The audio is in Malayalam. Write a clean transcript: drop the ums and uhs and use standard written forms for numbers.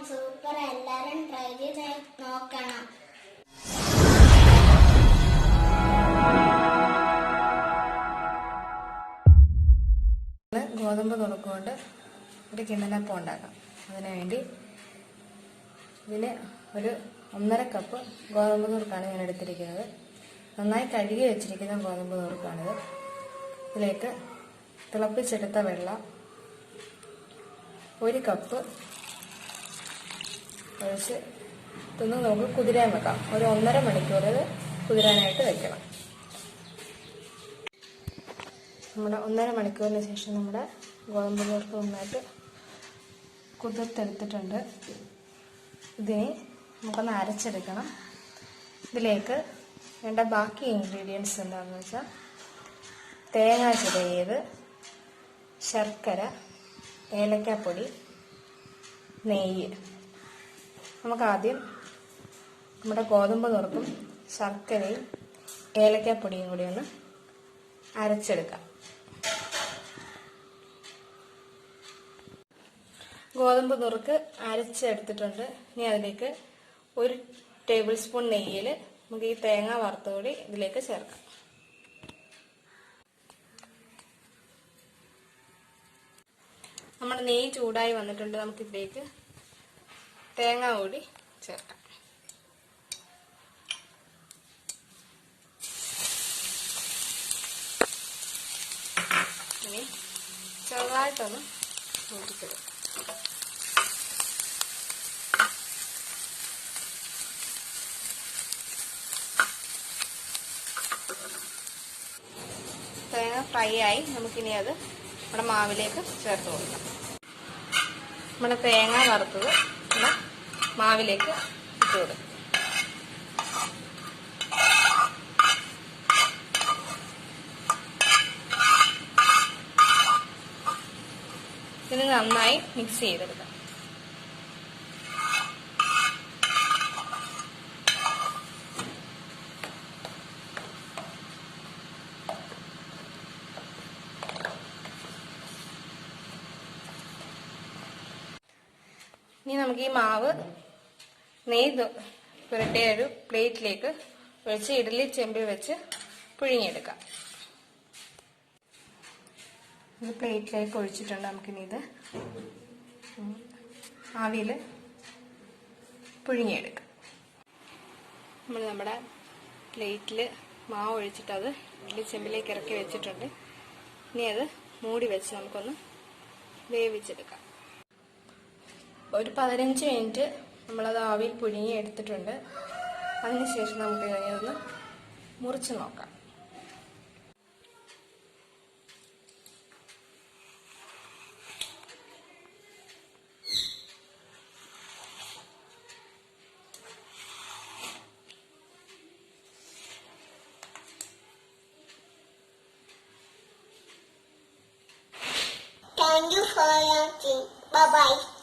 സൂപ്പർ. എല്ലാരും ട്രൈ ചെയ്ത് നോക്കണം. ഗോതമ്പ് നുറുക്കുകൊണ്ട് ഒരു കിണ്ണനപ്പം ഉണ്ടാക്കാം. അതിനുവേണ്ടി ഇതിന് ഒരു 1.5 കപ്പ് ഗോതമ്പ് നുറുക്കാണ് ഞാൻ എടുത്തിരിക്കുന്നത്. നന്നായി കഴുകി വെച്ചിരിക്കുന്ന ഗോതമ്പ് നുറുക്കാണിത്. ഇതിലേക്ക് തിളപ്പിച്ചെടുത്ത വെള്ളം 1 കപ്പ് ഒഴിച്ച് ഇതൊന്ന് നമുക്ക് കുതിരാൻ വെക്കാം. ഒരു 1.5 മണിക്കൂർ ഇത് കുതിരാനായിട്ട് വെക്കണം. നമ്മുടെ 1.5 മണിക്കൂറിന് ശേഷം നമ്മുടെ ഗോതമ്പ് നുറുക്ക് നന്നായിട്ട് കുതിർത്തെടുത്തിട്ടുണ്ട്. ഇതിനെ നമുക്കൊന്ന് അരച്ചെടുക്കണം. ഇതിലേക്ക് വേണ്ട ബാക്കി ഇൻഗ്രീഡിയൻസ് എന്താണെന്ന് വെച്ചാൽ തേങ്ങ ചിരകിയത്, ശർക്കര, ഏലക്കാപ്പൊടി, നെയ്യ്. നമുക്ക് ആദ്യം നമ്മുടെ ഗോതമ്പ് നുറുക്കും ശർക്കരയും ഏലക്കാപ്പൊടിയും കൂടി ഒന്ന് അരച്ചെടുക്കാം. ഗോതമ്പ് നുറുക്ക് അരച്ചെടുത്തിട്ടുണ്ട്. ഇനി അതിലേക്ക് 1 ടേബിൾ സ്പൂൺ നെയ്യിൽ നമുക്ക് ഈ തേങ്ങ വറുത്തുകൂടി ഇതിലേക്ക് ചേർക്കാം. നമ്മുടെ നെയ്യ് ചൂടായി വന്നിട്ടുണ്ട്. നമുക്കിതിലേക്ക് തേങ്ങ കൂടി ചേർക്കാം. ഇനി ചെറുതായിട്ടൊന്ന് മൂപ്പിച്ചെടുക്കാം. തേങ്ങ ഫ്രൈ ആയി. നമുക്കിനി അത് നമ്മുടെ മാവിലേക്ക് ചേർത്ത് കൊടുക്കാം. നമ്മുടെ തേങ്ങ വറുത്തത് നമ്മുടെ മാവിലേക്ക് ഇട്ട് കൊടുക്കും. ഇത് നന്നായി മിക്സ് ചെയ്തെടുക്കാം. ഇനി നമുക്ക് ഈ മാവ് നെയ്യ് പുരട്ടിയ ഒരു പ്ലേറ്റിലേക്ക് ഒഴിച്ച് ഇഡ്ഡലി ചെമ്പിൽ വെച്ച് പുഴുങ്ങിയെടുക്കാം. ഇത് പ്ലേറ്റിലേക്ക് ഒഴിച്ചിട്ടുണ്ട്. നമുക്കിനി ഇത് ആവിയിൽ പുഴുങ്ങിയെടുക്കാം. നമ്മൾ നമ്മുടെ പ്ലേറ്റിൽ മാവ് ഒഴിച്ചിട്ട് അത് ഇഡ്ഡലി ചെമ്പിലേക്ക് ഇറക്കി വെച്ചിട്ടുണ്ട്. ഇനി അത് മൂടി വെച്ച് നമുക്കൊന്ന് വേവിച്ചെടുക്കാം. ഒരു 15 മിനിറ്റ് നമ്മളത് ആവിയിൽ പുഴുങ്ങി എടുത്തിട്ടുണ്ട്. അതിനുശേഷം നമുക്ക് ഇതൊന്ന് മുറിച്ച് നോക്കാം. Thank you for watching. Bye bye.